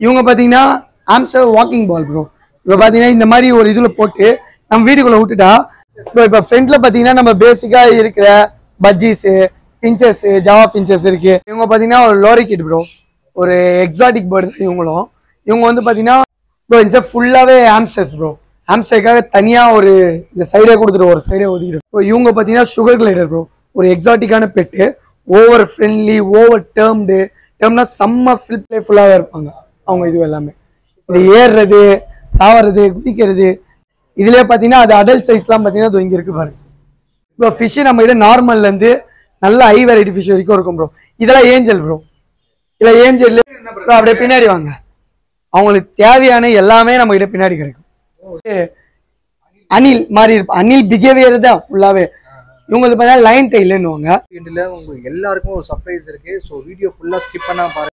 இவங்க பாத்தீங்கன்னா ஆம்ஸ்டர் வாக்கிங் பால் ப்ரோ. இப்போ பாத்தீங்கன்னா இந்த மாதிரி ஒரு இதுல போட்டு நம்ம வீட்டுக்குள்ள விட்டுட்டா ப்ரோ. இப்போ ஃப்ரண்ட்ல பாத்தீங்கன்னா நம்ம பேசிக்கா இருக்கிற பஜ்ஜீஸ், பிஞ்சஸ், ஜாவா பிஞ்சஸ் இருக்கு. இவங்க பாத்தீங்கன்னா ஒரு லோரி கிட் ப்ரோ, ஒரு எக்ஸாட்டிக் பேர்டு இவங்களும். இவங்க வந்து பாத்தீங்கன்னா ப்ரோ இந்த ஃபுல்லாவே ஆம்ஸ்டர்ஸ் ப்ரோ. ஆம்ஸ்டருக்காக தனியா ஒரு இந்த சைடே கொடுத்துட்டு ஒரு சைடே ஒதுக்கிடும். இப்போ இவங்க பாத்தீங்கன்னா சுகர் கிளைடர் ப்ரோ, ஒரு எக்ஸாட்டிக்கான பெட்டு. ஓவர் ஃப்ரெண்ட்லி, ஓவர் டேர்ம்னா செம்ம பிளேஃபுல்லாக இருப்பாங்க அவங்க. இது எல்லாமே இது ஏறுறது, தாவறது, குதிக்கிறது. இதுலேயே பார்த்தீங்கன்னா அது அடல்ட் சைஸ்லாம் பார்த்தீங்கன்னா இங்கே இருக்கு பாருங்க. இப்போ ஃபிஷ்ஷு நம்ம கிட்ட நார்மல்லேருந்து நல்ல ஹை வெரைட்டி ஃபிஷ் வரைக்கும் இருக்கும் ப்ரோ. இதெல்லாம் ஏஞ்சல் ப்ரோ. இல்லை ஏஞ்சல் ப்ரோ. அப்படியே பின்னாடி வாங்க. அவங்களுக்கு தேவையான எல்லாமே நம்ம கிட்ட பின்னாடி கிடைக்கும். அணில் மாதிரி இருப்பா. அணில் பிஹேவியர் தான் ஃபுல்லாகவே. இவங்களுக்கு பார்த்தீங்கன்னா லைன் டைல்னுவாங்க. உங்களுக்கு எல்லாருக்கும் ஒரு சர்ப்ரைஸ் இருக்கு. ஸோ வீடியோ ஃபுல்லாக ஸ்கிப் பண்ணாம பாருங்க.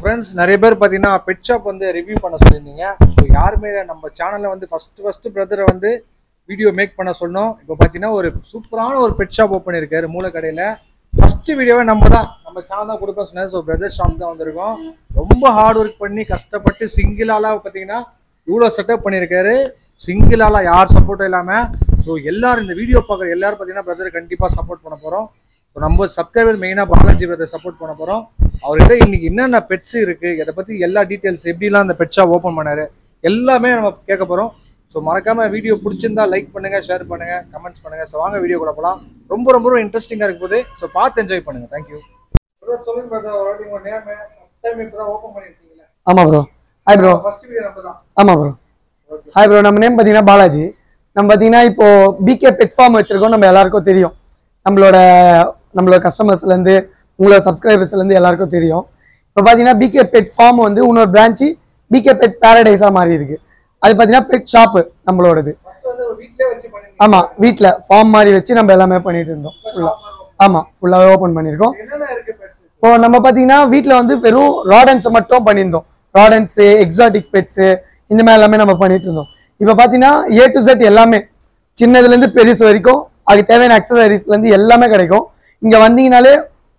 ஃப்ரெண்ட்ஸ், நிறைய பேர் பார்த்தீங்கன்னா பெட் ஷாப் வந்து ரிவ்யூ பண்ண சொல்லியிருந்தீங்க. ஸோ யாருமே நம்ம சேனலில் வந்து ஃபஸ்ட்டு பிரதரை வந்து வீடியோ மேக் பண்ண சொன்னோம். இப்போ பார்த்தீங்கன்னா ஒரு சூப்பரான ஒரு பெட் ஷாப் ஓப்பன் பண்ணியிருக்காரு மூலக்கடையில். ஃபஸ்ட்டு வீடியோவை நம்ம சேனல் தான் கொடுப்போம் சொன்னேன். ஸோ பிரதர் ஷாப் தான் வந்திருக்கோம். ரொம்ப ஹார்ட் ஒர்க் பண்ணி கஷ்டப்பட்டு சிங்கிளாலாக பார்த்தீங்கன்னா இவ்வளோ செட்டப் பண்ணியிருக்காரு. சிங்கிளாலாக யார் சப்போர்ட்டும் இல்லாமல். ஸோ எல்லாரும் இந்த வீடியோ பார்க்குற எல்லாரும் பார்த்தீங்கன்னா பிரதர் கண்டிப்பாக சப்போர்ட் பண்ண போகிறோம். ஸோ நம்ம சப்ஸ்கிரைபர் மெயினாக பாலாஜி பிரதர் சப்போர்ட் பண்ண போகிறோம். அவர்கிட்ட இன்னைக்கு என்னென்ன பெட்ஸ் இருக்குது, இதை பற்றி எல்லா டீட்டெயில்ஸ், எப்படிலாம் அந்த பெட் ஷாப் ஓப்பன் பண்ணாரு எல்லாமே நம்ம கேட்க போகிறோம். ஸோ மறக்காமல் வீடியோ பிடிச்சிருந்தா லைக் பண்ணுங்கள், ஷேர் பண்ணுங்கள், கமெண்ட்ஸ் பண்ணுங்கள். ஸோ வாங்க வீடியோ கூட போகலாம். ரொம்ப ரொம்ப ரொம்ப இன்ட்ரெஸ்டிங்காக இருக்கும் போது. ஸோ பார்த்து என்ஜாய் பண்ணுங்கள். தேங்க்யூ. சொல்லுங்க பிரதர், உங்கள் நேம் ஃபர்ஸ்ட் டைம் இப்போ தான் ஓப்பன் பண்ணியிருக்கீங்களா? ஆமாம் bro. Hi bro. First video நம்ம தான். ஆமாம் ப்ரோ. Hi bro. நம்ம நேம் பார்த்தீங்கன்னா பாலாஜி. நம்ம பார்த்தீங்கன்னா இப்போ பிகே பெட் ஃபார்ம் வச்சிருக்கோம். நம்ம எல்லாருக்கும் தெரியும். நம்மளோட கஸ்டமர்ஸ்லேருந்து, உங்களோட சப்ஸ்கிரைபர்ஸ்லேருந்து எல்லாருக்கும் தெரியும். இப்போ பார்த்தீங்கன்னா பிகே பெட் ஃபார்ம் வந்து இன்னொரு பிரான்ச்சு பிகே பெட் பேரடைஸாக மாறி இருக்கு. அது பார்த்தீங்கன்னா பெட் ஷாப்பு நம்மளோடது. ஆமாம், வீட்டில் ஃபார்ம் மாதிரி வச்சு நம்ம எல்லாமே பண்ணிட்டு இருந்தோம் ஃபுல்லாக. ஆமாம், ஃபுல்லாகவே ஓப்பன் பண்ணியிருக்கோம். இப்போ நம்ம பார்த்தீங்கன்னா வீட்டில் வந்து வெறும் ராடன்ஸை மட்டும் பண்ணியிருந்தோம். ராடன்ஸு, எக்ஸாட்டிக் பெட்ஸு, இந்த மாதிரி எல்லாமே நம்ம பண்ணிட்டு இருந்தோம். இப்போ பார்த்தீங்கன்னா A to Z எல்லாமே, சின்னதுலேருந்து பெருசு வரைக்கும் அதுக்கு தேவையான அக்சசரிஸ்லேருந்து எல்லாமே கிடைக்கும். இங்கே வந்தீங்கனாலே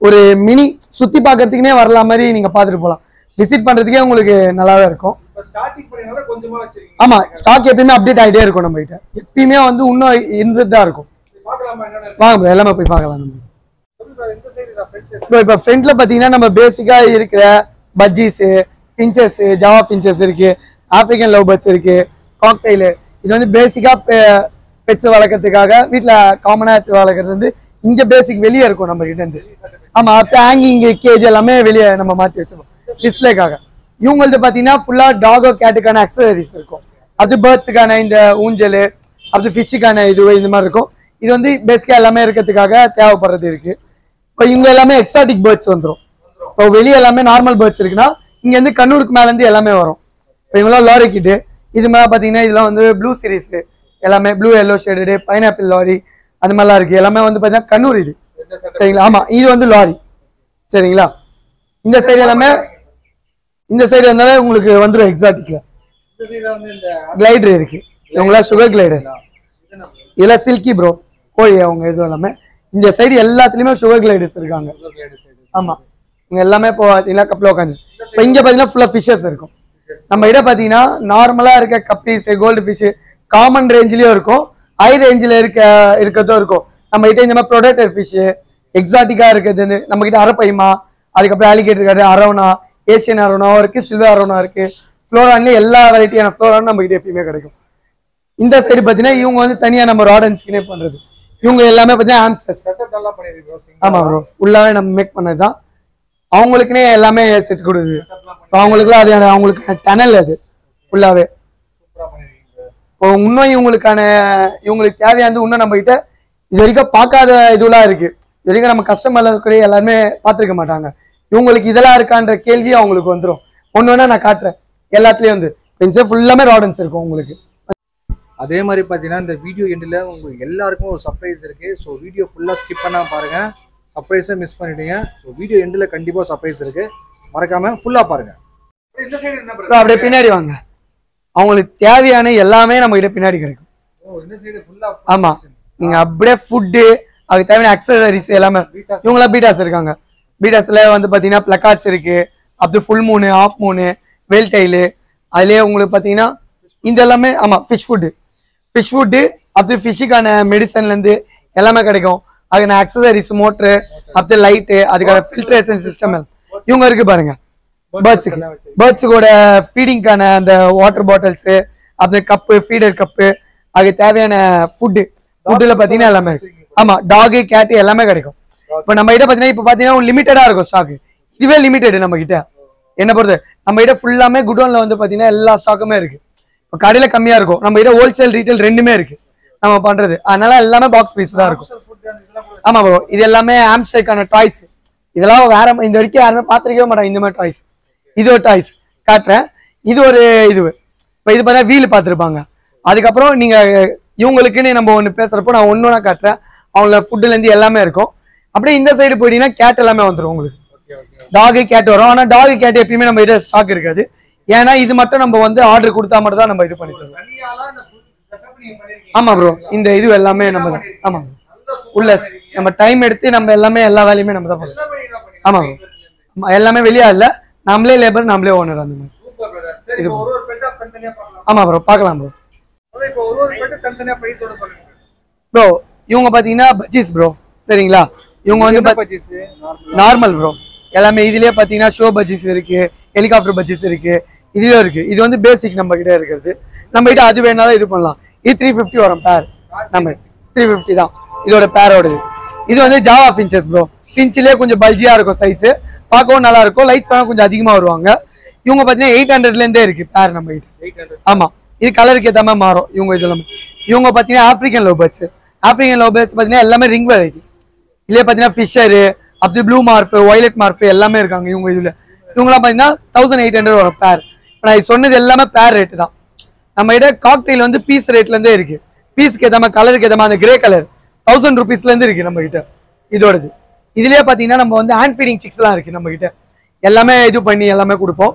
ஒரு மினி சுற்றி பார்க்கறதுக்குனே வரலாம் மாதிரி நீங்கள் பார்த்துட்டு போகலாம். விசிட் பண்ணுறதுக்கே உங்களுக்கு நல்லாவே இருக்கும். ஆமாம், ஸ்டாக் எப்பயுமே அப்டேட் ஆகிட்டே இருக்கும். நம்ம கிட்ட எப்பயுமே வந்து இன்னும் இருந்துட்டு தான் இருக்கும். வாங்க எல்லாமே போய் பார்க்கலாம். நம்ம இப்போ ஃப்ரண்ட்ல பார்த்தீங்கன்னா நம்ம பேசிக்காக இருக்கிற பஜ்ஜீஸு, பிஞ்சஸ், ஜாவா பிஞ்சஸ் இருக்கு, ஆப்பிரிக்கன் லவ் பேர்ட்ஸ் இருக்கு, காக்டெயிலு. இது வந்து பேசிக்காக பெட்ஸ் வளர்க்கறதுக்காக வீட்டில் காமனாக வளர்க்குறது வந்து இங்கே பேசிக் வெளியே இருக்கும் நம்ம கிட்ட இருந்து. ஆமாம், அடுத்த ஹேங்கிங் கேஜ் எல்லாமே வெளியே நம்ம மாற்றி வச்சிருக்கோம் டிஸ்பிளேக்காக. இவங்களுக்கு பார்த்தீங்கன்னா ஃபுல்லாக டாகோ கேட்டுக்கான அக்சசரிஸ் இருக்கும். அது பேர்ட்ஸுக்கான இந்த ஊஞ்சல், அது ஃபிஷ்ஷுக்கான இது இந்த மாதிரி இருக்கும். இது வந்து பேசிக்காக எல்லாமே இருக்கிறதுக்காக தேவைப்படுறது இருக்கு. இப்போ இவங்க எல்லாமே எக்ஸாட்டிக் பேர்ட்ஸ் வந்துடும். இப்போ வெளியே எல்லாமே நார்மல் பேர்ட்ஸ் இருக்குன்னா இங்கேருந்து கண்ணூருக்கு மேலேருந்து எல்லாமே வரும். இப்போ இவங்களாம் லாரி கிட்டு. இது மாதிரி பார்த்தீங்கன்னா இதெல்லாம் வந்து ப்ளூ சீரீஸ் எல்லாமே, blue yellow shaded, pineapple lorry அது மாதிரிலாம் இருக்கு. எல்லாமே வந்து பார்த்தீங்கன்னா கண்ணூர் இது. சரிங்களா? ஆமாம், இது வந்து லாரி. சரிங்களா? இந்த சைடு எல்லாமே, இந்த சைடு வந்தாலே உங்களுக்கு வந்துடும் எக்ஸாட்டிக்ல. கிளைடர் இருக்கு. இவங்களாம் சுகர் கிளைடர்ஸ். இதெல்லாம் சில்கி ப்ரோ, கோழி அவங்க இது எல்லாமே. இந்த சைடு எல்லாத்துலயுமே சுகர் கிளைடர்ஸ் இருக்காங்க. ஆமா, இங்க எல்லாமே இப்போ பார்த்தீங்கன்னா கப்பில் உட்காந்து. இப்போ இங்க பார்த்தீங்கன்னா ஃபுல்லா ஃபிஷஸ் இருக்கும். நம்ம கிட்ட பார்த்தீங்கன்னா நார்மலா இருக்க கப்பீஸ், கோல்டு ஃபிஷ் காமன் ரேஞ்சிலயும் இருக்கும், ஹை ரேஞ்சில் இருக்கிறதும் இருக்கும். நம்ம கிட்ட இந்த மாதிரி ப்ரொடக்டர் ஃபிஷ், எக்ஸாட்டிக்கா இருக்கிறது நம்ம கிட்ட அரப்பைமா, அதுக்கப்புறம் alligator card, arowana, Asian arowana இருக்கு, சில்வர் அரவணா இருக்கு. ஃப்ளோரான்லேயே எல்லா வெரைட்டியான ஃப்ளோரான் நம்ம கிட்ட எப்பயுமே கிடைக்கும். இந்த சைடு பார்த்தீங்கன்னா இவங்க வந்து தனியாக நம்ம ராடன்ஸ்க்குனே பண்றது. இவங்க எல்லாமே பார்த்தீங்கன்னா ஆம்ஸ்டர்ஸ். ஆமா ப்ரோ, ஃபுல்லாவே நம்ம மேக் பண்ணது தான். அவங்களுக்குன்னே எல்லாமே செட் கொடுக்குது. இப்போ அவங்களுக்குலாம் அது அவங்களுக்கு டனல் அது ஃபுல்லாவே. இப்போ இன்னும் இவங்களுக்கு தேவையானது இன்னும் நம்ம கிட்ட இது வரைக்கும் பார்க்காத இதுலாம் இருக்கு. இது வரைக்கும் நம்ம கஸ்டமர்ல கூட எல்லாருமே பார்த்துருக்க மாட்டாங்க. இவங்களுக்கு இதெல்லாம் இருக்கான்ற கேள்வி அவங்களுக்கு வந்துடும். ஒன்னொன்னா நான் காட்டுறேன். எல்லாத்துலயும் வந்து பென்சே ஃபுல்லாமே ராடன்ஸ் இருக்கும் உங்களுக்கு. அதே மாதிரி பார்த்தீங்கன்னா இந்த வீடியோ எண்டில் உங்களுக்கு எல்லாருக்கும் ஒரு சர்ப்ரைஸ் இருக்கு. ஸோ வீடியோ ஃபுல்லாக ஸ்கிப் பண்ணாம பாருங்க, சர்ப்ரைஸை மிஸ் பண்ணிட்டீங்க. ஸோ வீடியோ எண்டில் கண்டிப்பாக சர்ப்ரைஸ் இருக்கு, மறக்காம ஃபுல்லாக பாருங்க. அப்படியே பின்னாடி வாங்க. அவங்களுக்கு தேவையான எல்லாமே நம்ம கிட்ட பின்னாடி கிடைக்கும். ஆமா, நீங்க அப்படியே ஃபுட்டு, அதுக்கு தேவையான அக்சசரிஸ் எல்லாமே. இவங்களா பீட்டாஸ் இருக்காங்க. பீட்டாஸ்ல வந்து பாத்தீங்கன்னா பிளக்கார்ட்ஸ் இருக்கு, அப்படி ஃபுல் மூணு, ஆஃப் மூணு, வேல் டைலு. அதுலயே உங்களுக்கு பாத்தீங்கன்னா இந்த எல்லாமே ஆமா ஃபிஷ் ஃபுட்டு அப்படி ஃபிஷ்ஷுக்கான மெடிசன்ல இருந்து எல்லாமே கிடைக்கும். அதுக்கான அக்சசரிஸ், மோட்ரு, அப்படி லைட்டு, அதுக்கான ஃபில்ட்ரேஷன் சிஸ்டம் இவங்க இருக்கு பாருங்க. பேர்ட்ஸுக்கோட ஃபீடிங்கான அந்த வாட்டர் பாட்டில்ஸ், அப்படி கப்பு, ஃபீடர் கப்பு, அதுக்கு தேவையான ஃபுட்டுல பாத்தீங்கன்னா எல்லாமே இருக்கு. ஆமா, டாகு, கேட்டு எல்லாமே கிடைக்கும். இப்போ நம்ம கிட்ட பாத்தீங்கன்னா லிமிட்டடா இருக்கும் ஸ்டாக். இதுவே லிமிட்டட் நம்ம கிட்ட. என்ன பொறுத்து நம்ம கிட்ட ஃபுல்லாமே குடோன்ல வந்து பாத்தீங்கன்னா எல்லா ஸ்டாக்குமே இருக்கு. இப்போ கடையில கம்மியா இருக்கும், நம்ம கிட்ட ஹோல்சேல் ரீட்டைல் ரெண்டுமே இருக்கு நம்ம பண்றது. அதனால எல்லாமே பாக்ஸ் பீஸ் தான் இருக்கும். ஆமா ப்ரோ, இது எல்லாமே ஆம்ஸ்டர்க்கான டாய்ஸ். இதெல்லாம் வேற இந்த வரைக்கும் யாருமே பாத்திருக்கவே மாட்டாங்க இந்த மாதிரி டாய்ஸ். இது ஒரு டாய்ஸ் காட்டுறேன். இது ஒரு இப்போ இது பார்த்தா வீல் பார்த்துருப்பாங்க. அதுக்கப்புறம் நீங்க இவங்களுக்குன்னு நம்ம ஒன்று பேசுறப்போ நான் ஒன்னொன்னா காட்டுறேன். அவங்கள ஃபுட்டுல இருந்து எல்லாமே இருக்கும். அப்படியே இந்த சைடு போயிட்டீங்கன்னா கேட் எல்லாமே வந்துடும் உங்களுக்கு. டாகு, கேட் வரும். ஆனா டாகு, கேட் எப்பயுமே நம்ம இதை ஸ்டாக் இருக்காது. ஏன்னா இது மட்டும் நம்ம வந்து ஆர்டர் கொடுத்தா மட்டும் தான் நம்ம இது பண்ணி தருவோம். ஆமா ப்ரோ, இந்த இது எல்லாமே நம்ம தான். ஆமா, உள்ள நம்ம டைம் எடுத்து நம்ம எல்லாமே எல்லா வேலையுமே நம்ம தான் பண்ணுவோம். ஆமா ப்ரோ, எல்லாமே வெளியா இல்ல, நம்மளே லேபர், நம்மளே ஓனர் அந்த மாதிரி. ஆமா ப்ரோ, பார்க்கலாம் ப்ரோ. ப்ரோ இவங்க பாத்தீங்கன்னா பஜ்ஜீஸ் ப்ரோ, சரிங்களா? இவங்க வந்து நார்மல் ப்ரோ எல்லாமே. இதுலயே பாத்தீங்கன்னா ஷோ பஜ்ஜீஸ் இருக்கு, ஹெலிகாப்டர் பஜ்ஜீஸ் இருக்கு, இதுலயும் இருக்கு. இது வந்து பேசிக் நம்ம கிட்ட இருக்கிறது. நம்ம கிட்ட அது வேணாலும் இது பண்ணலாம். இது 350 வரும் பேர். நம்ம 350 தான் இதோட பேரோடது. இது வந்து ஜாவா பின்ச்சஸ் ப்ரோ. பின்ச்சிலே கொஞ்சம் பல்ஜியா இருக்கும் சைஸ், பார்க்கவும் நல்லா இருக்கும். லைட் பண்ணா கொஞ்சம் அதிகமா வருவாங்க. இவங்க பாத்தீங்கன்னா 800ல இருந்தே இருக்கு பேர் நம்ம கிட்ட. ஆமா, இது கலருக்கு ஏற்ற மாதிரி மாறும். இவங்க பாத்தீங்கன்னா African love birds. African love birds பாத்தீங்கன்னா எல்லாமே ரிங் வெரைட்டி. இதுல பாத்தீங்கன்னா ஃபிஷரு, அப்படி ப்ளூ மார்ஃப், வயலட் மார்ஃப் எல்லாமே இருக்காங்க இவங்க இதுல. இவங்கலாம் பாத்தீங்கன்னா 1800 வரும் பேர். நான் சொன்னது எல்லாமே பேர் ரேட்டு தான். நம்ம கிட்ட காக்டெயில் வந்து பீஸ் ரேட்ல இருந்தே இருக்கு. பீஸ்க்கு ஏற்ற மாதிரி, கலருக்கு ஏற்ற மாதிரி, அந்த கிரே கலர் 1000 rupeesல இருந்து இருக்கு நம்ம கிட்ட இதோடது. இதுலயே பாத்தீங்கன்னா நம்ம வந்து ஹேண்ட் ஃபீடிங் சிக்ஸ் எல்லாம் இருக்கு நம்ம கிட்ட. எல்லாமே இது பண்ணி எல்லாமே கொடுப்போம்.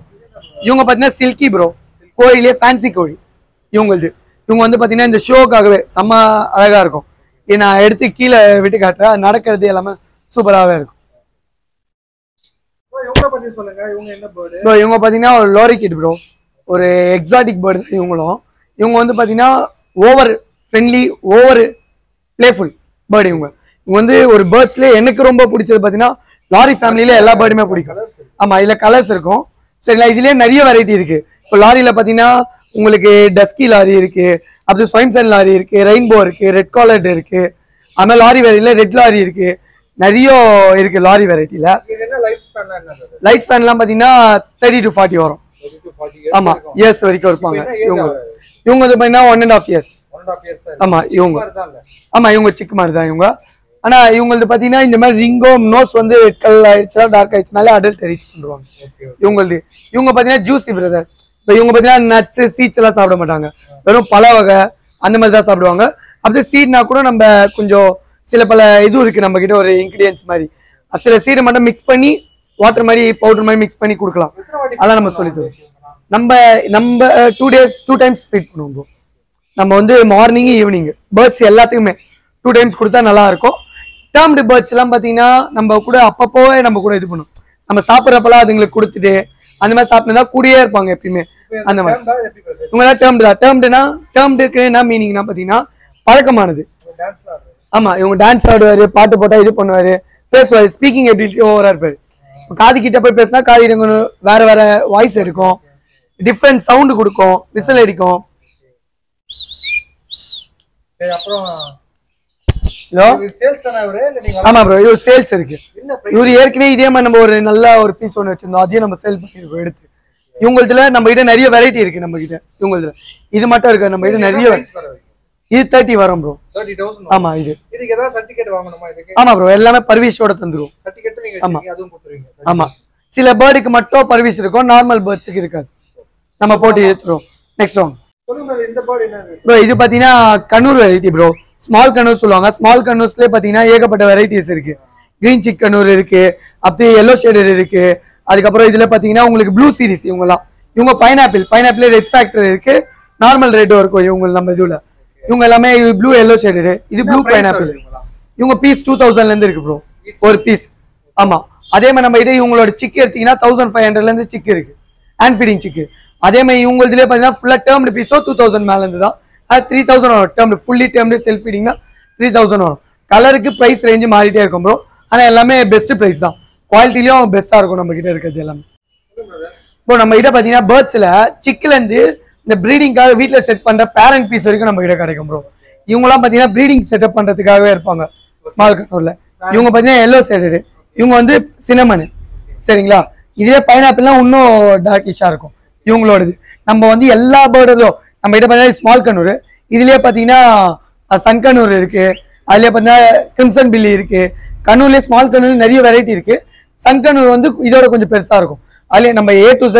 இவங்க பாத்தீங்கன்னா சில்கி ப்ரோ, கோழிலே ஃபேன்சி கோழி இவங்களுக்கு. இவங்க வந்து பாத்தீங்கன்னா இந்த ஷோக்காகவே செம்ம அழகா இருக்கும். நான் எடுத்து கீழே விட்டு காட்டுறேன். நடக்கிறது எல்லாமே சூப்பராகவே இருக்கும். இவங்க பாத்தீங்கன்னா ஒரு லோரிகிட் ப்ரோ, ஒரு எக்ஸாட்டிக் பேர்டு தான் இவங்களும். இவங்க வந்து பாத்தீங்கன்னா over friendly, over playful bird. இவங்க வந்து ஒரு பேர்ட்ஸ்ல எனக்கு ரொம்ப பிடிச்சது பாத்தீங்கன்னா லாரி ஃபேமிலியில எல்லா பேர்டுமே பிடிக்கும். ஆமா, இதுல கலர்ஸ் இருக்கும். சரிங்களா? இதுலயே நிறைய வெரைட்டி இருக்கு. இப்போ லாரியில பாத்தீங்கன்னா உங்களுக்கு டஸ்கி லாரி இருக்கு, அப்படி ஸ்வைன்சன் லாரி இருக்கு, ரெயின்போ இருக்கு, ரெட் காலர்ட் இருக்கு. அதுமாதிரி லாரி வெரைட்டில ரெட் லாரி இருக்கு, நிறைய இருக்கு லாரி வெரைட்டில. லைஃப் ஸ்பேன்லாம் பாத்தீங்கன்னா 30 to 40 வரும். ஆமா, இயர்ஸ் வரைக்கும் இருப்பாங்க இவங்க. இவங்க வந்து பாத்தீங்கன்னா 1.5 years. ஆமா இவங்க சிக்கு மாதிரி தான் இவங்க. ஆனா இவங்களுக்கு பாத்தீங்கன்னா இந்த மாதிரி ரிங்கோ நோஸ் வந்து ரெட் கலர் ஆயிடுச்சுன்னா, டார்க் ஆயிடுச்சுனாலே அடல்ட் ரீச் பண்ணுவாங்க இவங்க பாத்தீங்கன்னா ஜூசி பிரதர். இப்போ இவங்க பாத்தீங்கன்னா நட்ஸ், சீட்ஸ் எல்லாம் சாப்பிட மாட்டாங்க. வெறும் பல வகை அந்த மாதிரி தான் சாப்பிடுவாங்க. அப்படியே சீட்னா கூட நம்ம கொஞ்சம் சில பல இது இருக்கு நம்ம கிட்ட, ஒரு இன்கிரியன்ஸ் மாதிரி சில சீடை மட்டும் மிக்ஸ் பண்ணி வாட்டர் மாதிரி பவுடர் மாதிரி மிக்ஸ் பண்ணி கொடுக்கலாம். அதான் நம்ம சொல்லி தருவோம். நம்ம 2 days 2 times ஃபீட் பண்ணுவோம். நம்ம வந்து மார்னிங், ஈவினிங் பேர்ட்ஸ் எல்லாத்துக்குமே 2 times கொடுத்தா நல்லா இருக்கும். டேர்ம்டு பேர்ட்ஸ் எல்லாம் பாத்தீங்கன்னா நம்ம கூட அப்பப்போவே நம்ம கூட இது பண்ணும். நம்ம சாப்பிட்றப்பெல்லாம் அதுங்களுக்கு கொடுத்துட்டு அந்த மாதிரி சாப்பிட்டுதான் கூடயே இருப்பாங்க எப்பயுமே. அந்த மாதிரி இவங்கெல்லாம் டேர்ம்டு தான். டேர்ம்டுக்கு என்ன மீனிங்னா பாத்தீங்கன்னா பழக்கமானது. ஆமா, இவங்க டான்ஸ் ஆடுவாரு, பாட்டு போட்டா இது பண்ணுவாரு, பேசுவாரு, ஸ்பீக்கிங் எபிலிட்டி ஓவரா இருப்பாரு. காது கிட்ட போய் பேசினா காது வேற வேற வாய்ஸ் எடுக்கும், டிஃப்ரெண்ட் சவுண்ட் கொடுக்கும், விசில் அடிக்கும். அப்புறம் ஹலோ சேல்ஸ் தானே இவரு இல்ல நீங்க ஆமா ப்ரோ இது சேல்ஸ் இருக்கு என்ன இவரு ஏற்கனவே இதே மாதிரி நம்ம ஒரு நல்ல ஒரு பீஸ் ஒன்று வச்சிருந்தோம் அதையும் நம்ம சேல் பண்ணிருக்கோம் எடுத்து இவங்களதுல நம்ம கிட்ட நிறைய வெரைட்டி இருக்கு நம்ம கிட்ட இவங்களதுல இது மட்டும் இருக்கு நம்ம கிட்ட நிறைய இது 30 வரும் ப்ரோ 30000 ஆமா இதுக்கு ஏதாவது சர்டிபிகேட் வாங்கணுமா இதுக்கு ஆமா ப்ரோ எல்லாமே பர்வீஸோட தந்துரும் சர்டிபிகேட் நீங்க வச்சிருக்கீங்க அதுவும் கொடுத்துருவீங்க ஆமா சில பேர்டுக்கு மட்டும் பர்வீஸ் இருக்கும் நார்மல் பேர்ட்ஸ்க்கு இருக்காது நம்ம போட்டு ஏத்துறோம் நெக்ஸ்ட் வாங்க சொல்லுங்க இந்த பேர்ட் என்னது ப்ரோ இது பாத்தீங்கன்னா Kannur variety bro small Kannur சொல்லுவாங்க ஸ்மால் கண்ணூர்ஸ்லயே பாத்தீங்கன்னா ஏகப்பட்ட வெரைட்டிஸ் இருக்கு கிரீன் சிக் கண்ணூர் இருக்கு அப்படியே எல்லோ ஷேடட் இருக்கு அதுக்கப்புறம் இதுல பாத்தீங்கன்னா உங்களுக்கு ப்ளூ சீரிஸ் இவங்க பைனாப்பிள் ரெட் ஃபேக்டர் இருக்கு நார்மல் ரெட்டும் இருக்கும் இவங்க நம்ம இதுல இவங்க எல்லாமே ப்ளூ எல்லோ ஷேடட் இது ப்ளூ பைனாப்பிள் இவங்க பீஸ் 2000 ல இருந்து இருக்கு ப்ரோ ஒரு பீஸ் ஆமா அதே மாதிரி நம்ம கிட்ட இவங்களோட சிக் எடுத்தீங்கன்னா 1500 ல இருந்து சிக் இருக்கு ஹேண்ட் ஃபீடிங் சிக் அதே மாதிரி இவங்க இதுல பாத்தீங்கன்னா ஃபுல்லா டேர்ம்டு பீஸோ 2000 மேல இருந்து தான் அது 3000 வரும் டேர்ம்டு ஃபுல்லி டேர்ம்டு செல்ஃப் ஃபீடிங்னா 3000 வரும் கலருக்கு பிரைஸ் ரேஞ்ச் மாறிட்டே இருக்கும் ப்ரோ ஆனா எல்லாமே பெஸ்ட் பிரைஸ் தான் குவாலிட்டிலயும் பெஸ்டா இருக்கும் நம்ம கிட்ட இருக்கிறது எல்லாமே இப்போ நம்ம கிட்ட பாத்தீங்கன்னா பேர்ட்ஸ்ல சிக்ல இருந்து இந்த ப்ரீடிங்காக வீட்டுல செட் பண்ற பேரண்ட் பீஸ் வரைக்கும் நம்ம கிட்ட கிடைக்கும் ப்ரோ இவங்க எல்லாம் பாத்தீங்கன்னா ப்ரீடிங் செட்டப் பண்றதுக்காகவே இருப்பாங்க ஸ்மால் கண்ட்ரோல்ல இவங்க பாத்தீங்கன்னா எல்லோ ஷேடட் இவங்க வந்து சினமன் சரிங்களா இதே பைனாப்பிள்லாம் இன்னும் டார்க்கிஷா இருக்கும் இவங்களோடது நம்ம வந்து எல்லா பேர்டும் நம்ம கிட்ட பாத்தீங்கன்னா ஸ்மால் கண்ணூர் இதுலயே பாத்தீங்கன்னா சன் கண்ணூர் இருக்கு அதுலயே பாத்தீங்கன்னா கிரிம்சன் பில்லி இருக்கு கண்ணூர்லயே ஸ்மால் கண்ணூர் நிறைய வெரைட்டி இருக்கு சன் கண்ணூர் வந்து இதோட கொஞ்சம் பெருசா இருக்கும் அதுலயே நம்ம A to Z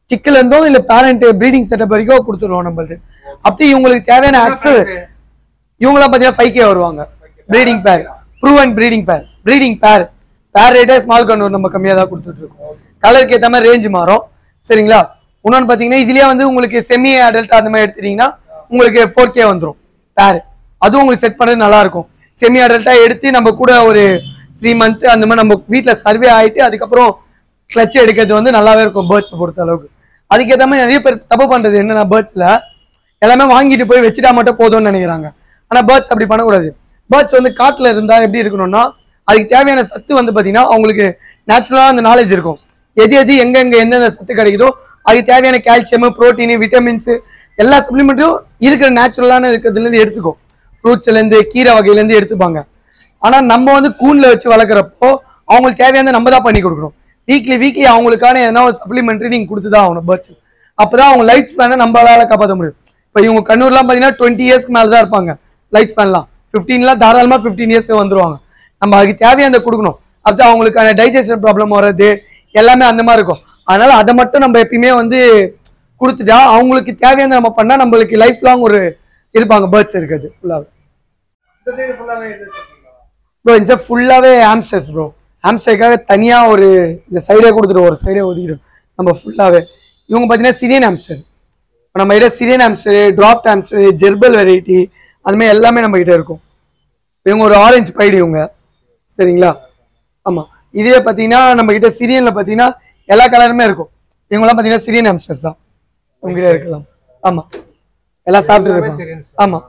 சிக்கல இருந்தோம் இல்ல பேரண்ட் ப்ரீடிங் செட்டப் வரைக்கும் கொடுத்துருவோம் நம்மளுக்கு அப்படி இவங்களுக்கு தேவையான ஆக்சஸ் இவங்களாம் பாத்தீங்கன்னா 5K வருவாங்க ப்ரீடிங் பேர் ப்ரூவன் ப்ரீடிங் பேர் ரேட்டே ஸ்மால் கண்ணூர் நம்ம கம்மியா தான் கொடுத்துட்டு இருக்கோம் கலருக்கு ஏற்ற மாதிரி ரேஞ்ச் மாறும் சரிங்களா இன்னொன்னு பாத்தீங்கன்னா இதுலயே வந்து உங்களுக்கு செமி அடல்ட் அந்த மாதிரி எடுத்துட்டீங்கன்னா உங்களுக்கு 4K வந்துடும் பேர் அதுவும் உங்களுக்கு செட் பண்ணது நல்லா இருக்கும் செமி அடல்ட்டா எடுத்து நம்ம கூட ஒரு 3 month அந்த மாதிரி நம்ம வீட்டுல சர்வே ஆயிட்டு அதுக்கப்புறம் கிளச் எடுக்கிறது வந்து நல்லாவே இருக்கும் பேர்ட்ஸ் பொறுத்த அளவுக்கு அதுக்கேற்ற மாதிரி நிறைய பேர் தப்பு பண்றது என்னன்னா பேர்ட்ஸ்ல எல்லாமே வாங்கிட்டு போய் வச்சுட்டா மட்டும் போதும்னு நினைக்கிறாங்க ஆனா பேர்ட்ஸ் அப்படி பண்ணக்கூடாது பேர்ட்ஸ் வந்து காட்டுல இருந்தா எப்படி இருக்கணும்னா அதுக்கு தேவையான சத்து வந்து பாத்தீங்கன்னா அவங்களுக்கு நேச்சுரலா அந்த நாலேஜ் இருக்கும் எது எங்க எந்தெந்த சத்து கிடைக்குதோ அதுக்கு தேவையான கால்சியம் புரோட்டீன் விட்டமின்ஸ் எல்லா சப்ளிமெண்ட்டும் இருக்கிற நேச்சுரலான இருக்கிறதுல இருந்து எடுத்துக்கும் ஃப்ரூட்ஸ்ல இருந்து கீரை வகையில இருந்து எடுத்துப்பாங்க ஆனா நம்ம வந்து கூண்ல வச்சு வளர்க்குறப்போ அவங்களுக்கு தேவையான நம்ம தான் பண்ணி கொடுக்கணும் வீக்லி அவங்களுக்கான எதனா ஒரு சப்ளிமெண்ட்ரி நீங்க கொடுத்துதான் ஆகணும் பேர்ட்ஸ் அப்பதான் அவங்க லைஃப் ஸ்பேனை நம்மளால காப்பாற்ற முடியும் இப்ப இவங்க கண்ணூர்லாம் பாத்தீங்கன்னா 20 இயர்ஸ்க்கு மேலதான் இருப்பாங்க லைஃப் ஸ்பேன்லாம் 15 தாராளமா 15 இயர்ஸ் வந்துருவாங்க நம்ம அதுக்கு தேவையான கொடுக்கணும் அப்பதான் அவங்களுக்கான டைஜஷன் ப்ராப்ளம் வர்றது எல்லாமே அந்த மாதிரி இருக்கும் அதனால அதை மட்டும் நம்ம எப்பயுமே வந்து கொடுத்துட்டா அவங்களுக்கு தேவையான நம்ம பண்ணா நம்மளுக்கு லைஃப் லாங் ஒரு இருப்பாங்க பேர்ட்ஸ் இருக்குது ஃபுல்லாவே ப்ரோ இந்த ஃபுல்லாவே ஹாம்ஸ்டர்ஸ் ப்ரோ ஹாம்ஸ்டருக்காக தனியா ஒரு இந்த சைடே கொடுத்துட்டு ஒரு சைடே ஒதுக்கிடும் நம்ம ஃபுல்லாவே இவங்க பாத்தீங்கன்னா சிரியன் ஹாம்ஸ்டர் நம்ம கிட்ட Syrian hamster draft hamster gerbil variety அது மாதிரி எல்லாமே நம்ம கிட்ட இருக்கும் இவங்க ஒரு ஆரஞ்சு பைடு இவங்க சரிங்களா ஆமா இதே பாத்தீங்கன்னா நம்ம கிட்ட சிரியன்ல பாத்தீங்கன்னா எல்லா கலருமே இருக்கும் இவங்கெல்லாம் பாத்தீங்கன்னா சிரியன் ஹாம்ஸ்டர்ஸ் தான் உங்ககிட்ட இருக்கலாம் ஆமா எல்லாம் சாப்பிட்டு இருப்பாங்க ஆமா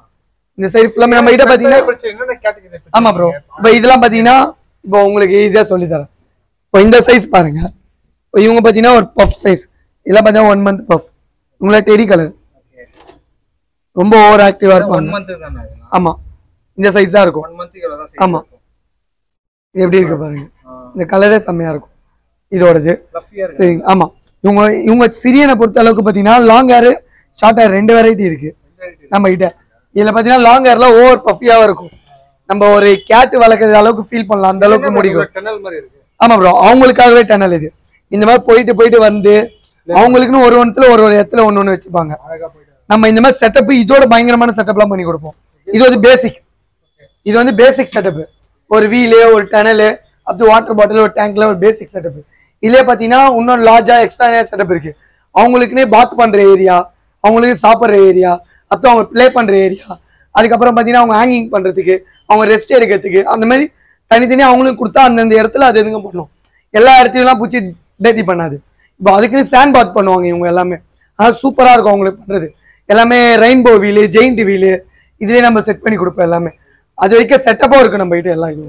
இந்த சைடு ஃபுல்லாமே நம்ம கிட்ட பாத்தீங்கன்னா ஆமா ப்ரோ இப்போ இதெல்லாம் பாத்தீங்கன்னா இப்போ உங்களுக்கு ஈஸியா சொல்லி தரேன் இப்போ இந்த சைஸ் பாருங்க இப்போ இவங்க பாத்தீங்கன்னா ஒரு பஃப் சைஸ் இதெல்லாம் பாத்தீங்கன்னா 1 month பஃப் இவங்கள டெடி கலர் ரொம்ப ஓவர் ஆக்டிவா இருப்பாங்க ஆமா இந்த சைஸ் தான் இருக்கும் ஆமா இது எப்படி இருக்கு பாருங்க இந்த கலரே செம்மையா இருக்கும் இதோடது சரி ஆமா இவங்க சிரியனை பொறுத்த அளவுக்கு பாத்தீங்கன்னா long hair short hair 2 variety இருக்கு நம்ம கிட்ட இதுல பாத்தீங்கன்னா லாங் ஹேர்ல ஓவர் பஃபியாவா இருக்கும் நம்ம ஒரு கேட் வளர்க்கற அளவுக்கு ஃபீல் பண்ணலாம் அந்த அளவுக்கு முடிக்கும் ஆமா ப்ரோ அவங்களுக்காகவே டனல் இது இந்த மாதிரி போயிட்டு வந்து அவங்களுக்குன்னு ஒரு இடத்துல ஒன்னு வச்சுப்பாங்க நம்ம இந்த மாதிரி செட்டப் இதோட பயங்கரமான செட்டப்லாம் பண்ணி கொடுப்போம் இது வந்து பேசிக் செட்டப் ஒரு வீலு ஒரு டனல் அப்படி வாட்டர் பாட்டில் ஒரு டேங்க்ல ஒரு பேசிக் செட்டப் இதுலயே பாத்தீங்கன்னா இன்னும் லார்ஜா எக்ஸ்ட்ரா செட்டப் இருக்கு அவங்களுக்குன்னே பாத் பண்ற ஏரியா அவங்களுக்கு சாப்பிட்ற ஏரியா அப்புறம் அவங்க பிளே பண்ற ஏரியா அதுக்கப்புறம் பாத்தீங்கன்னா அவங்க ஹேங்கிங் பண்றதுக்கு அவங்க ரெஸ்ட் எடுக்கிறதுக்கு அந்த மாதிரி தனித்தனியா அவங்களுக்கு கொடுத்தா அந்தந்த இடத்துல அது எதுங்க பண்ணும் எல்லா இடத்துலயும் பூச்சி டேட்டி பண்ணாது இப்போ அதுக்குன்னு சாண்ட் பாத் பண்ணுவாங்க இவங்க எல்லாமே ஆனால் சூப்பரா இருக்கும் அவங்களுக்கு பண்றது எல்லாமே ரெயின்போ வீலு ஜெயிண்ட் வீலு இதுலயே நம்ம செட் பண்ணி கொடுப்போம் எல்லாமே அது வரைக்கும் செட்டப்பா இருக்கு நம்ம கிட்ட எல்லாம் இது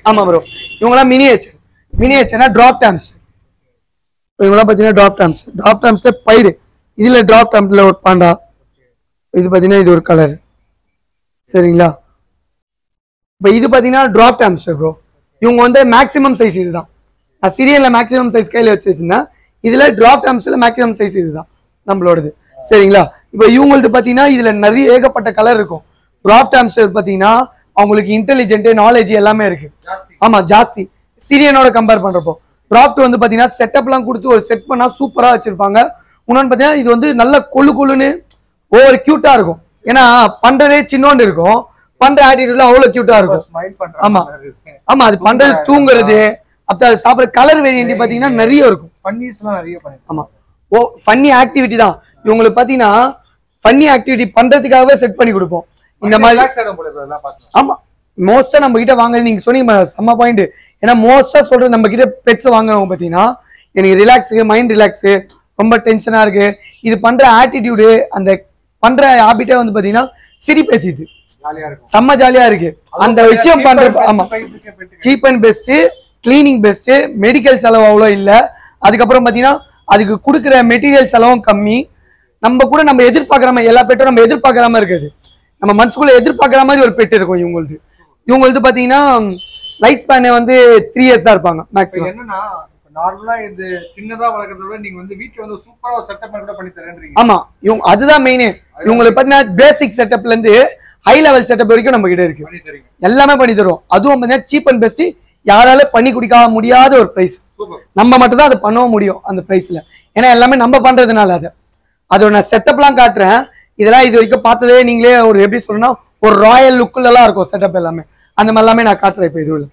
ஆமா ப்ரோ இவங்கெல்லாம் மினியேச்சர்னா டிராஃப்ட் ஹாம்ஸ் இவங்கெல்லாம் பாத்தீங்கன்னா டிராஃப்ட் ஹாம்ஸ்ல பைடு இதுல டிராஃப்ட் ஹாம்ஸ்ல ஒரு பாண்டா இது பாத்தீங்கன்னா இது ஒரு கலர் சரிங்களா இப்போ இது பார்த்தீங்கன்னா டிராஃப்ட் ஹாம்ஸ்டர் ப்ரோ. இவங்க வந்து மேக்ஸிமம் சைஸ் இதுதான். நான் சிரியனில் மேக்ஸிமம் சைஸ் கையில் வச்சு வச்சிருந்தேன். இதில் டிராஃப்ட் ஹாம்ஸ்டரில் மேக்ஸிமம் சைஸ் இதுதான் நம்மளோடது. சரிங்களா? இப்போ இவங்களுக்கு பார்த்தீங்கன்னா இதில் நிறைய ஏகப்பட்ட கலர் இருக்கும். டிராஃப்ட் ஹாம்ஸ்டர் பார்த்தீங்கன்னா அவங்களுக்கு இன்டெலிஜென்ட் நாலேஜ் எல்லாமே இருக்கு. ஆமா ஜாஸ்தி சிரியனோட கம்பேர் பண்றப்போ. டிராஃப்ட் வந்து பார்த்தீங்கன்னா செட்டப்லாம் கொடுத்து ஒரு செட் பண்ணா சூப்பராக வச்சிருப்பாங்க. இன்னொன்று பார்த்தீங்கன்னா இது வந்து நல்ல கொழுன்னு ஓவர் கியூட்டா இருக்கும். ஏன்னா பண்றதே சின்னோண்டு இருக்கும், பண்ற ஆட்டிடியூட்ல அவ்வளவு கியூட்டா இருக்கும். ஆமா ஆமா அது பண்றது தூங்குறது அப்ப அது சாப்பிட்ற கலர் வேரியன்ட் பாத்தீங்கன்னா நிறைய இருக்கும். ஆமா ஓ ஃபன்னி ஆக்டிவிட்டி தான் இவங்களுக்கு பாத்தீங்கன்னா ஃபன்னி ஆக்டிவிட்டி பண்றதுக்காகவே செட் பண்ணி கொடுப்போம் இந்த மாதிரி. ஆமா மோஸ்டா நம்ம கிட்ட வாங்குறது நீங்க சொன்னீங்க செம்ம பாயிண்ட். ஏன்னா மோஸ்டா சொல்றது நம்ம கிட்ட பெட்ஸ் வாங்குறவங்க பாத்தீங்கன்னா எனக்கு ரிலாக்ஸு மைண்ட் ரிலாக்ஸு ரொம்ப டென்ஷனா இருக்கு இது பண்ற ஆட்டிடியூடு அந்த பண்ற ஹாபிட்டே வந்து பாத்தீங்கன்னா சிரிப்பேத்திது செம்ம ஜாலியா இருக்கு அந்த விஷயம் பண்ற. ஆமா cheap and best, cleaning best, medical செலவு அவ்வளோ இல்ல. அதுக்கப்புறம் பாத்தீங்கன்னா அதுக்கு கொடுக்குற மெட்டீரியல் செலவும் கம்மி. நம்ம கூட நம்ம எதிர்பார்க்குற மாதிரி எல்லா பெட்டும் நம்ம எதிர்பார்க்குற மாதிரி இருக்குது. நம்ம மனசுக்குள்ள எதிர்பார்க்குற மாதிரி ஒரு பெட் இருக்கும் இவங்களுக்கு பாத்தீங்கன்னா லைஃப் ஸ்பேனே வந்து 3 years தான் இருப்பாங்க மேக்ஸிமம். என்னன்னா நார்மலா இது சின்னதா வளர்க்கறத விட நீங்க வந்து வீட்ல வந்து சூப்பரா செட்டப் கூட பண்ணி தரேன்றீங்க. ஆமா இவங்க அதுதான் மெயின். இவங்களுக்கு பாத்தீங்கன்னா பேசிக் செட்டப்ல இருந்து ஹை லெவல் செட்டப் வரைக்கும் நம்ம கிட்ட இருக்கு, எல்லாமே பண்ணி தருவோம். அதுவும் பாத்தீங்கன்னா சீப் அண்ட் பெஸ்ட், யாரால பண்ணி குடிக்க முடியாத ஒரு பிரைஸ். நம்ம மட்டும் தான் அதை பண்ணவும் முடியும் அந்த பிரைஸ்ல. ஏன்னா எல்லாமே நம்ம பண்றதுனால அதோட நான் செட்டப்லாம் காட்டுறேன். இதெல்லாம் இது வரைக்கும் பார்த்ததே நீங்களே ஒரு எப்படி சொல்லணும்னா ஒரு ராயல் லுக்குல எல்லாம் இருக்கும் செட்டப் எல்லாமே. அந்த மாதிரி எல்லாமே நான் காட்டுறேன். இப்போ இதுல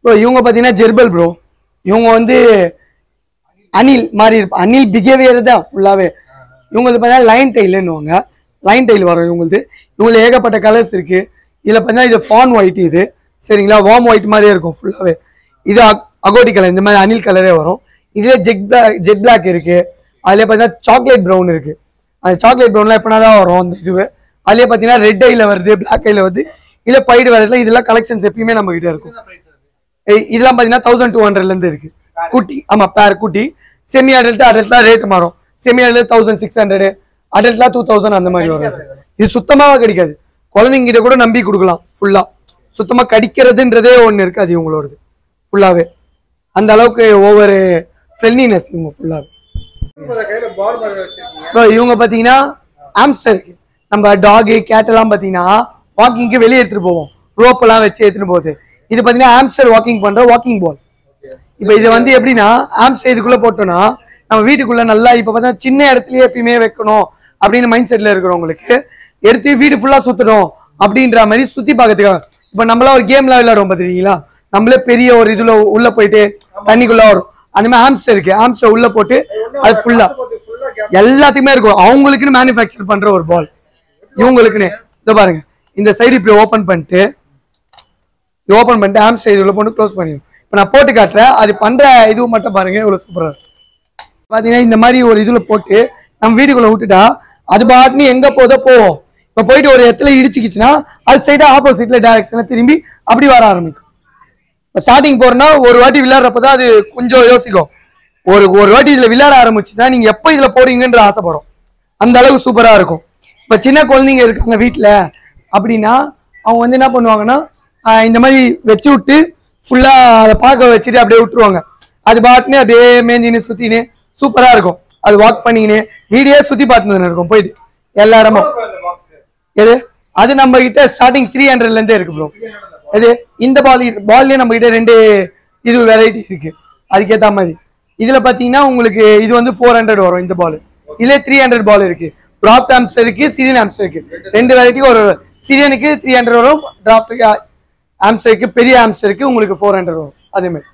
ப்ரோ இவங்க பாத்தீங்கன்னா ஜெர்பல் ப்ரோ. இவங்க வந்து அணில் மாதிரி இருப்பாங்க, அணில் பிஹேவியர் தான் ஃபுல்லாவே. இவங்களுக்கு பார்த்தீங்கன்னா லைன் டைல்னுவாங்க, லைன் டைல் வரும் இவங்களுக்கு. இவங்களுக்கு ஏகப்பட்ட கலர்ஸ் இருக்கு. இதுல பார்த்தீங்கன்னா இது ஃபான் ஒயிட், இது சரிங்களா வார்ம் ஒயிட் மாதிரியே இருக்கும் ஃபுல்லாவே. இது அகோட்டி கலர், இந்த மாதிரி அணில் கலரே வரும். இதுல ஜெட் பிளாக் இருக்கு. அதுல பார்த்தீங்கன்னா சாக்லேட் ப்ரௌன் இருக்கு. அந்த சாக்லேட் ப்ரௌன்லாம் எப்படினாதான் வரும் அந்த இதுவே. அதுலயே பார்த்தீங்கன்னா ரெட் ஐல வருது, பிளாக் ஐல வருது, இல்ல பைடு வரல. இதெல்லாம் கலெக்ஷன்ஸ் எப்பயுமே நம்ம கிட்ட இருக்கும். இதெல்லாம் பாத்தீங்கன்னா 1200 இருந்து இருக்கு குட்டி. ஆமா பேர் குட்டி. செமி அடல்ட்டா ரேட் மாறும். செமி அடல்ட் 1600, அடல்ட்லாம் 2000 அந்த மாதிரி வரும். இது சுத்தமாவே கிடைக்காது, குழந்தைங்க கிட்ட கூட நம்பி கொடுக்கலாம். ஃபுல்லா சுத்தமா கடிக்கிறதுன்றதே ஒண்ணு இருக்கு அது இவங்களோடது ஃபுல்லாவே. அந்த அளவுக்கு ஒவ்வொரு ஃப்ரெண்ட்லினஸ் இவங்க ஃபுல்லாவே. இவங்க பாத்தீங்கன்னா ஆம்ஸ்டர், நம்ம டாக் கேட் எல்லாம் பாத்தீங்கன்னா வாக்கிங்க்கு வெளியே எடுத்துட்டு போவோம், ரோப் எல்லாம் வச்சு எடுத்துட்டு போகுது. இது பாத்தீங்கன்னா ஆம்ஸ்டர் வாக்கிங் பண்ற வாக்கிங் பால். இப்ப இது வந்து எப்படின்னா ஆம்ஸ்டர் இதுக்குள்ள போட்டோம்னா நம்ம வீட்டுக்குள்ள நல்லா இப்ப பார்த்தா சின்ன இடத்துலயே எப்பயுமே வைக்கணும் அப்படின்னு மைண்ட் செட்ல இருக்கிறவங்களுக்கு எடுத்து வீடு ஃபுல்லா சுத்தணும் அப்படின்ற மாதிரி சுத்தி பார்க்கறதுக்காக. இப்ப நம்மளா ஒரு கேம்லாம் விளையாடுவோம் பாத்தீங்களா, நம்மளே பெரிய ஒரு இதுல உள்ள போயிட்டு தண்ணிக்குள்ள வரும். அந்த மாதிரி ஆம்ஸ்டர் இருக்கு, ஆம்ஸ்டர் உள்ள போட்டு அது ஃபுல்லா எல்லாத்துக்குமே இருக்கும். அவங்களுக்குன்னு மேனுஃபேக்சர் பண்ற ஒரு பால் இவங்களுக்குன்னு. இதோ பாருங்க, இந்த சைடு இப்படி ஓபன் பண்ணிட்டு ஆம்ஸ்டர் இதுல போட்டு க்ளோஸ் பண்ணிடும். இப்ப நான் போட்டு காட்டுறேன், அது பண்ற இது மட்டும் பாருங்க இவ்வளவு சூப்பரா இருக்கு. பாத்தீங்கன்னா இந்த மாதிரி ஒரு இதுல போட்டு நம்ம வீட்டுக்குள்ள விட்டுட்டா அது பாட்டுன்னு எங்க போதோ போவோம். இப்ப போயிட்டு ஒரு இடத்துல இடிச்சுக்கிச்சுன்னா அது ஸ்ட்ரைட்டா ஆப்போசிட்ல டைரக்ஷன்ல திரும்பி அப்படி வர ஆரம்பிக்கும். இப்ப ஸ்டார்டிங் போறோம்னா ஒரு வாட்டி விளையாடுறப்பதான் அது கொஞ்சம் யோசிக்கும். ஒரு வாட்டி இதுல விளையாட ஆரம்பிச்சுதான் நீங்க எப்ப இதுல போறீங்கன்ற ஆசைப்படும். அந்த அளவுக்கு சூப்பரா இருக்கும். இப்ப சின்ன குழந்தைங்க இருக்காங்க வீட்டுல அப்படின்னா அவங்க வந்து என்ன பண்ணுவாங்கன்னா இந்த மாதிரி வச்சு விட்டு ஃபுல்லா அதை பார்க்க வச்சுட்டு அப்படியே விட்டுருவாங்க. அது பாட்டுன்னு அப்படியே மேஞ்சின்னு சுத்தின்னு சூப்பரா இருக்கும். அது வாக் பண்ணிக்கின்னு வீடியோ சுத்தி பார்த்துன்னு இருக்கும் போயிட்டு எல்லா இடமும். எது அது நம்ம கிட்ட ஸ்டார்டிங் 300 இருந்தே இருக்கு ப்ரோ. எது இந்த பால்லயே நம்ம கிட்ட 2 இது வெரைட்டி இருக்கு அதுக்கேற்ற மாதிரி. இதுல பாத்தீங்கன்னா உங்களுக்கு இது வந்து 400 வரும் இந்த பால். இதுல 300 பால் இருக்கு. டிராஃப்ட் ஆம்ஸ்டர் இருக்கு, சிரியன் ஆம்ஸ்டர் இருக்கு. 2 வெரைட்டி. ஒரு சிரியனுக்கு 300 வரும், டிராஃப்ட் ஆம்ஸ்டருக்கு பெரிய ஆம்ஸ்டருக்கு உங்களுக்கு 400 வரும். அதே மாதிரி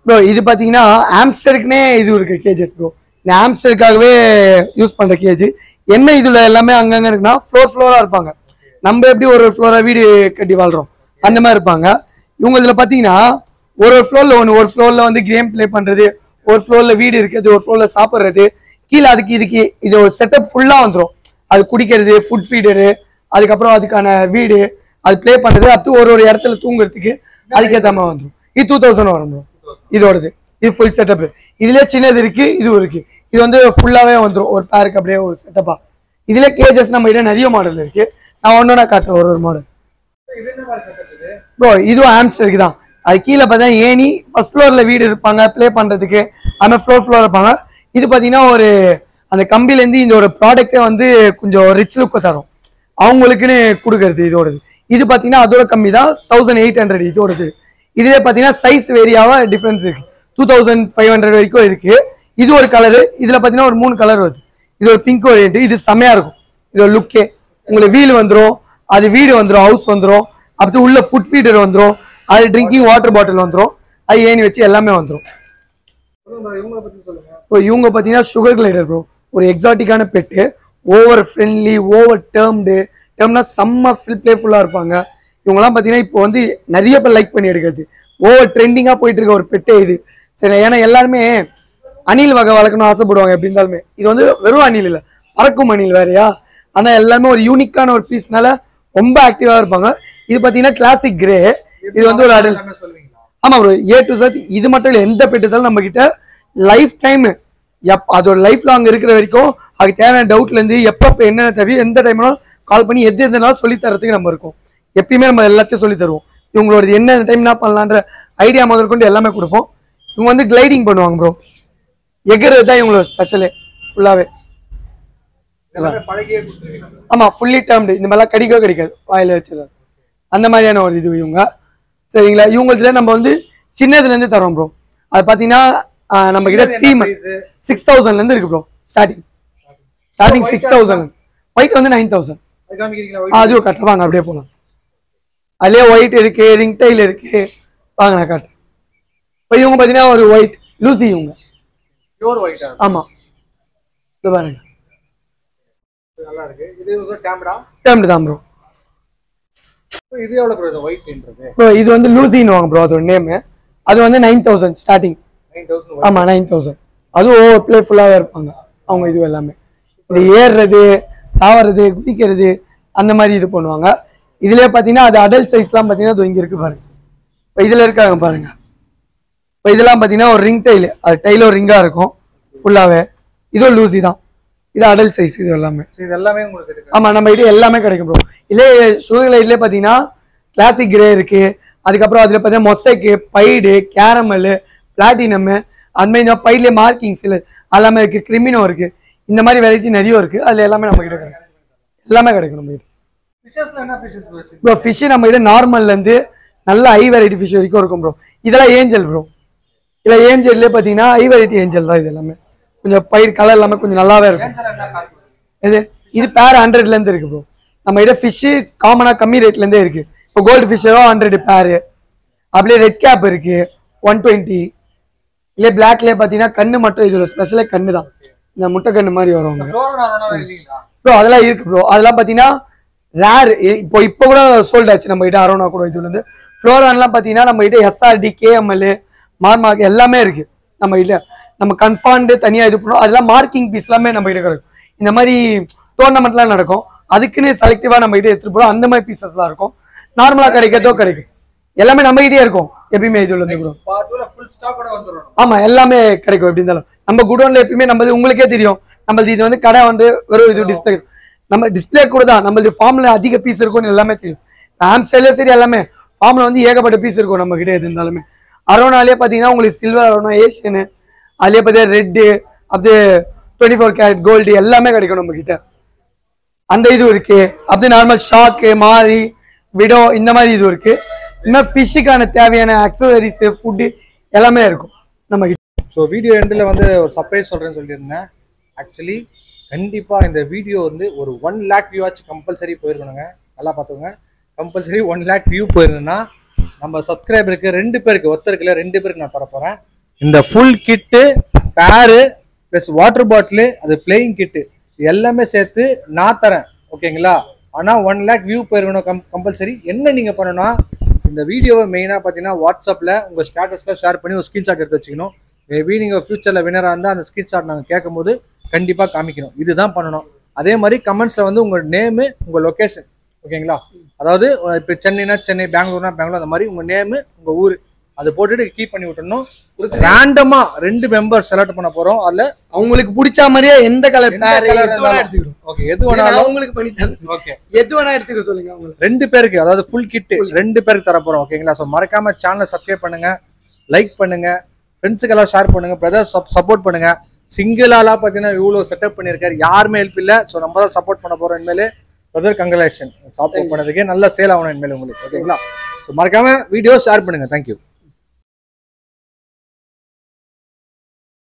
ப்ரோ இது பாத்தீங்கன்னா ஆம்ஸ்டருக்குனே இது இருக்கு கேஜஸ் ப்ரோ. இந்த ஆம்ஸ்டருக்காகவே யூஸ் பண்ற கேஜ். என்ன இதுல எல்லாமே அங்கங்க இருக்குன்னா ஃப்ளோரா இருப்பாங்க. நம்ம எப்படி ஒரு ஃப்ளோரா வீடு கட்டி வாழ்றோம் அந்த மாதிரி இருப்பாங்க. இவங்க இதுல பாத்தீங்கன்னா ஒரு ஃப்ளோர்ல ஒரு ஃப்ளோர்ல வந்து கேம் பிளே பண்றது, ஒரு ஃப்ளோர்ல வீடு இருக்குது, ஒரு ஃப்ளோர்ல சாப்பிடுறது, கீழே அதுக்கு இதுக்கு இது ஒரு செட்டப் ஃபுல்லா வந்துடும். அது குடிக்கிறது, ஃபுட் ஃபீடரு, அதுக்கப்புறம் அதுக்கான வீடு, அது பிளே பண்றது, அது ஒரு இடத்துல தூங்குறதுக்கு அதுக்கேற்ற மாதிரி வந்துடும். இது 2000 வரும் இதோடது. இது ஃபுல் செட்டப். இதுல சின்னது இருக்கு, இதுவும் இருக்கு. இது வந்து ஃபுல்லாவே வந்துடும் ஒரு பேருக்கு அப்படியே ஒரு செட்டப்பா. இதுல கேஜஸ் நம்ம கிட்ட நிறைய மாடல் இருக்கு. நான் ஒன்னொன்னா காட்டுறேன் ஒரு மாடல். ப்ரோ இதுவும் ஆம்ஸ்டருக்கு தான். அது கீழே பார்த்தா ஏனி ஃபர்ஸ்ட் ஃப்ளோர்ல வீடு இருப்பாங்க ப்ளே பண்றதுக்கு, அந்த ஃப்ளோர் இருப்பாங்க. இது பார்த்தீங்கன்னா ஒரு அந்த கம்பிலேருந்து இந்த ஒரு ப்ராடக்டே வந்து கொஞ்சம் ரிச் லுக்கை தரும் அவங்களுக்குன்னு கொடுக்கறது இதோடது. இது பார்த்தீங்கன்னா அதோட கம்மி தான் 1800 இதோடது. இதுல பார்த்தீங்கன்னா சைஸ் வேரியாவா டிஃபரன்ஸ் இருக்கு. 2500 வரைக்கும் இருக்கு. இது ஒரு கலரு, இதுல பார்த்தீங்கன்னா ஒரு 3 கலர் வருது. இது ஒரு பிங்க் வேரியன்ட். இது செம்மையா இருக்கும். இது ஒரு லுக்கே உங்களுக்கு வீல் வந்துடும், அது வீடு வந்துடும், ஹவுஸ் வந்துடும், அப்படி உள்ள ஃபுட் ஃபீடர் வந்துடும், அது ட்ரிங்கிங் வாட்டர் பாட்டில் வந்துடும், அது ஏணி வச்சு எல்லாமே வந்துடும். இவங்க பார்த்தீங்கன்னா சுகர் கிளைடர் ப்ரோ. ஒரு எக்ஸாட்டிக்கான பெட்டு, ஓவர் ஃப்ரெண்ட்லி, ஓவர் டேர்ம்னா செம்ம பிளேஃபுல்லாக இருப்பாங்க. இவங்கெல்லாம் பார்த்தீங்கன்னா இப்போ வந்து நிறைய பேர் லைக் பண்ணி எடுக்கிறது, ஓவர் ட்ரெண்டிங்காக போயிட்டு இருக்க ஒரு பெட்டே இது. சரி, ஏன்னா எல்லாருமே அணில் வகை வளர்க்கணும்னு ஆசைப்படுவாங்க எப்படி இருந்தாலுமே. இது வந்து வெறும் அணில் இல்லை, பறக்கும் அணில் வேறையா. ஆனால் எல்லாருமே ஒரு யூனிக்கான ஒரு பீஸ்னால ரொம்ப ஆக்டிவாக இருப்பாங்க. இது பார்த்தீங்கன்னா கிளாசிக் கிரே. இது வந்து ஒரு அடல். ஆமா ப்ரோ, A to Z. இது மட்டும் இல்லை, எந்த பெட்டு இருந்தாலும் நம்ம கிட்ட லைஃப் டைம் அதோட லைஃப் லாங் இருக்கிற வரைக்கும் அதுக்கு தேவையான டவுட்ல இருந்து எப்ப என்னென்ன தேவையோ எந்த டைம்னாலும் கால் பண்ணி எது எதுனாலும் சொல்லி தரதுக்கு நம்ம இருக்கோம். எப்பயுமே நம்ம எல்லாத்தையும் சொல்லி தருவோம். இவங்களோட என்ன டைம் என்ன பண்ணலான்ற ஐடியா முதல் கொண்டு எல்லாமே கொடுப்போம். இவங்க வந்து கிளைடிங் பண்ணுவாங்க ப்ரோ. எகிறது தான் இவங்களோட ஸ்பெஷலு ஃபுல்லாவே. ஆமா, ஃபுல்லி டேர்ம்டு. இந்த மாதிரிலாம் கடிக்கவே கிடைக்காது, வாயில வச்சிடலாம். அந்த மாதிரியான ஒரு இது இவங்க. சரிங்களா, இவங்களதுல நம்ம வந்து சின்னதுல இருந்து தரோம் ப்ரோ. அது பாத்தீங்கன்னா நம்ம கிட்ட தீம் 6000 இருந்து இருக்கு ப்ரோ. ஸ்டார்டிங் 6000. ஒயிட் வந்து 9000. அதுவும் கட்டுவாங்க, அப்படியே போலாம். அதுலயே ஒயிட் இருக்கு, ரிங் டைல் இருக்கு. வாங்க நான் காட்டுறேன். இப்போ இவங்க பாத்தீங்கன்னா ஒரு ஒயிட் லூசி. இவங்க பியூர் ஒயிட். ஆமா, இது பாருங்க, நல்லா இருக்கு. இது வந்து டேம்டு தான் ப்ரோ. இது எவ்வளவு ப்ரோ இது ஒயிட்ன்றது? ப்ரோ இது வந்து லூசின்னு வாங்க ப்ரோ, அதோட நேம். அது வந்து 9000 ஸ்டார்டிங். 9000. ஆமா 9000. அதுவும் ஓவர் பிளே ஃபுல்லாவே இருப்பாங்க அவங்க. இது எல்லாமே இது ஏறுறது, தாவறது, குதிக்கிறது, அந்த மாதிரி இது பண்ணுவாங்க. இதுலயே பாத்தீங்கன்னா அது அடல்ட் சைஸ்லாம் பாத்தீங்கன்னா இங்க இருக்கு பாருங்க. இப்போ இதுல இருக்காங்க பாருங்க. இப்போ இதெல்லாம் பாத்தீங்கன்னா ஒரு ரிங் டைல், அது டைல் ஒரு ரிங்கா இருக்கும் ஃபுல்லாவே. இதுவும் லூசி தான். இது அடல்ட் சைஸ். இது எல்லாமே உங்களுக்கு இருக்கு. ஆமா, நம்ம கிட்ட எல்லாமே கிடைக்கும் ப்ரோ. இல்லே சுகர் லைட்லயே பாத்தீங்கன்னா கிளாசிக் கிரே இருக்கு. அதுக்கப்புறம் அதுல பாத்தீங்கன்னா மொசைக்கு, பைடு, கேரமல், பிளாட்டினம், அந்த மாதிரி பைட்லயே மார்க்கிங்ஸ் எல்லாமே இருக்கு. கிரிமினோ இருக்கு. இந்த மாதிரி வெரைட்டி நிறைய இருக்கு. அதுல எல்லாமே நம்ம கிட்ட கிடைக்கும். எல்லாமே கிடைக்கும் நம்ம கிட்ட. ப்ரோ ஃபிஷ் நம்ம கிட்ட நார்மல்ல இருந்து நல்ல ஹை வெரைட்டி ஃபிஷ் வரைக்கும் இருக்கும் ப்ரோ. இதெல்லாம் ஏஞ்சல் ப்ரோ. இல்ல ஏஞ்சல்லே பாத்தீங்கன்னா ஹை வெரைட்டி ஏஞ்சல் தான். இது எல்லாமே கொஞ்சம் பயிர் கலர் எல்லாமே கொஞ்சம் நல்லாவே இருக்கும். இது பேர் 100ல இருந்து இருக்கு ப்ரோ. நம்ம கிட்ட ஃபிஷ் காமனா கம்மி ரேட்ல இருந்தே இருக்கு. இப்போ கோல்டு ஃபிஷரோ 100 பேரு. அப்படியே ரெட் கேப் இருக்கு 120. இல்ல பிளாக்லயே பாத்தீங்கன்னா கண்ணு மட்டும், இது ஒரு ஸ்பெஷலே கண்ணு தான். இந்த முட்டை கண்ணு மாதிரி வரும் ப்ரோ. அதெல்லாம் இருக்கு ப்ரோ. அதெல்லாம் பாத்தீங்கன்னா ரேர். இப்போ கூட சோல்ட் ஆச்சு நம்ம கிட்ட. அரோனா கூட இதுல இருந்து ஃப்ளோரான்லாம் பாத்தீங்கன்னா நம்ம கிட்ட SRD, KML, மார்மார்க் எல்லாமே இருக்கு நம்ம கிட்ட. நம்ம கன்ஃபார்ம்டு தனியா இது பண்ணுவோம். அதெல்லாம் மார்க்கிங் பீஸ் எல்லாமே நம்ம கிட்ட கிடைக்கும். இந்த மாதிரி டோர்னமெண்ட்லாம் நடக்கும், அதுக்குன்னு செலக்டிவா நம்ம கிட்ட எடுத்துட்டு போறோம். அந்த மாதிரி பீசஸ்லாம் இருக்கும். நார்மலா கிடைக்கிறதோ கிடைக்கும். எல்லாமே நம்ம கிட்டே இருக்கும் எப்பயுமே. இதுல இருந்து ஆமா எல்லாமே கிடைக்கும். எப்படி இருந்தாலும் நம்ம குடோன்ல எப்பயுமே நம்ம உங்களுக்கே தெரியும். நம்மளது இது வந்து கடை வந்து வெறும் இது டிஸ்பிளே. நம்ம டிஸ்பிளே கூட தான் நம்மளது ஃபார்ம்ல அதிக பீஸ் இருக்கும்னு எல்லாமே தெரியும். ஆம்ஸ்டர்லயே சரி எல்லாமே ஃபார்ம்ல வந்து ஏகப்பட்ட பீஸ் இருக்கும் நம்ம கிட்ட. எது இருந்தாலுமே அரோனாலே பாத்தீங்கன்னா உங்களுக்கு சில்வர் அரோனா, ஏஷியனு, அதுலயே பார்த்தீங்கன்னா ரெட்டு, அது 24 கேரட் கோல்டு எல்லாமே கிடைக்கும் நம்ம கிட்ட. அந்த இது இருக்கு. அப்படி நார்மல் ஷாக்கு, மாரி, விடோ, இந்த மாதிரி இது இருக்கு. இன்னும் ஃபிஷ்ஷுக்கான தேவையான அக்சசரிஸ், ஃபுட்டு எல்லாமே இருக்கும் நம்ம கிட்ட. ஸோ வீடியோ எண்டில் வந்து ஒரு சர்ப்ரைஸ் சொல்கிறேன்னு சொல்லியிருந்தேன். ஆக்சுவலி கண்டிப்பாக இந்த வீடியோ வந்து ஒரு 1 lakh வியூ ஆச்சு கம்பல்சரி போயிருக்கணுங்க. நல்லா பார்த்துக்கோங்க. கம்பல்சரி 1 lakh வியூ போயிருந்ததுன்னா நம்ம சப்ஸ்கிரைபருக்கு 2 பேருக்கு, ஒருத்தருக்கு இல்லை 2 பேருக்கு நான் தரப்போகிறேன். இந்த ஃபுல் கிட்டு, பேரு ப்ளஸ் வாட்டர் பாட்டிலு, அது பிளேயிங் கிட்டு எல்லாமே சேர்த்து நான் தரேன். ஓகேங்களா? ஆனால் 1 lakh வியூ போயிருக்கணும் கம்பல்சரி. என்ன நீங்கள் பண்ணணும்னா இந்த வீடியோவை மெயினாக பார்த்தீங்கன்னா வாட்ஸ்அப்பில் உங்கள் ஸ்டேட்டஸில் ஷேர் பண்ணி ஒரு ஸ்க்ரீன்ஷாட் எடுத்து வச்சுக்கணும். மேபி நீங்கள் ஃபியூச்சரில் வினராக இருந்தால் அந்த ஸ்க்ரீன்ஷாட் நாங்கள் கேட்கும் போது கண்டிப்பாக காமிக்கணும். இதுதான் பண்ணணும். அதே மாதிரி கமெண்ட்ஸில் வந்து உங்கள் நேமு, உங்கள் லொக்கேஷன். ஓகேங்களா? அதாவது இப்போ சென்னைனா சென்னை, பெங்களூர்னா பெங்களூர், அந்த மாதிரி உங்கள் நேமு, உங்கள் ஊர் அது போட்டுட்டு கீப் பண்ணி விட்டுறணும். ரேண்டமா 2 மெம்பர் செலக்ட் பண்ண போறோம். அதுல அவங்களுக்கு பிடிச்ச மாதிரியே எந்த கலர் எடுத்துக்கிறோம். ஓகே, எது வேணாலும் அவங்களுக்கு பண்ணி தரேன். ஓகே, எது வேணா எடுத்துக்க சொல்லுங்க. அவங்களுக்கு 2 பேருக்கு, அதாவது ஃபுல் கிட் 2 பேருக்கு தர போறோம். ஓகேங்களா? ஸோ மறக்காம சேனலை சப்ஸ்கிரைப் பண்ணுங்க, லைக் பண்ணுங்க, ஃப்ரெண்ட்ஸுக்கு எல்லாம் ஷேர் பண்ணுங்க, பிரதர்ஸ் சப்போர்ட் பண்ணுங்க. சிங்கிள் ஆளா பாத்தீங்கன்னா இவ்வளவு செட்டப் பண்ணிருக்காரு, யாருமே ஹெல்ப் இல்ல. ஸோ நம்ம தான் சப்போர்ட் பண்ண போறோம். இனிமேல் பிரதர் கங்க்ராச்சுலேஷன், சப்போர்ட் பண்ணதுக்கே நல்ல சேல் ஆகணும் இனிமேல் உங்களுக்கு. ஓகேங்களா? ஸோ மறக்காம வீடியோ ஷேர் பண்ணுங்க. தேங்க்யூ.